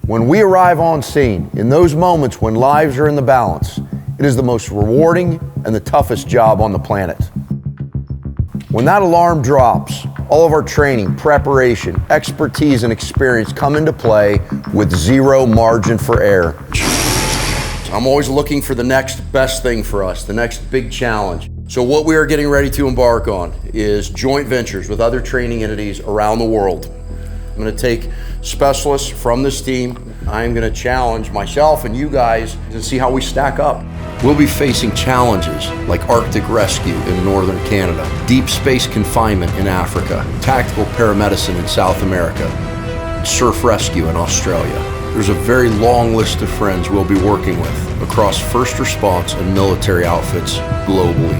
When we arrive on scene, in those moments when lives are in the balance, it is the most rewarding and the toughest job on the planet. When that alarm drops, all of our training, preparation, expertise, and experience come into play with zero margin for error. I'm always looking for the next best thing for us, the next big challenge. So what we are getting ready to embark on is joint ventures with other training entities around the world. I'm going to take specialists from this team. I'm going to challenge myself and you guys to see how we stack up. We'll be facing challenges like Arctic rescue in northern Canada, deep space confinement in Africa, tactical paramedicine in South America, and surf rescue in Australia. There's a very long list of friends we'll be working with across first response and military outfits globally.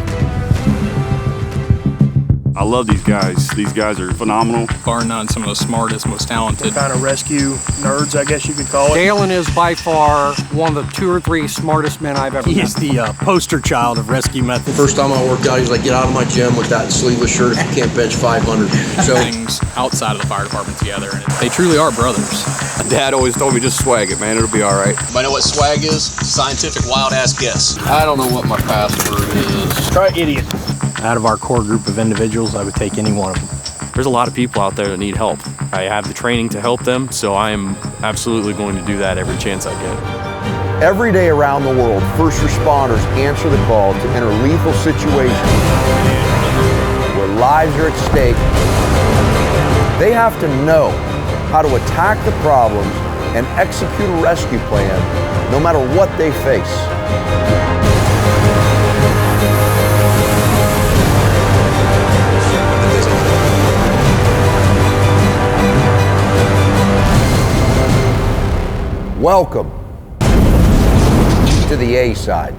I love these guys. These guys are phenomenal. Bar none, some of the smartest, most talented. Kind of rescue nerds, I guess you could call it. Dalan is by far one of the 2 or 3 smartest men I've ever met. He's the poster child of rescue methods. First time I worked out, he was like, get out of my gym with that sleeveless shirt if you can't bench 500. So things outside of the fire department together, and they truly are brothers. Dad always told me just swag it, man. It'll be all right. Anybody know what swag is? Scientific wild-ass guess. I don't know what my password is. Try idiot. Out of our core group of individuals, I would take any one of them. There's a lot of people out there that need help. I have the training to help them, so I am absolutely going to do that every chance I get. every day around the world, first responders answer the call to enter lethal situations where lives are at stake. They have to know how to attack the problems and execute a rescue plan no matter what they face. Welcome to the A side.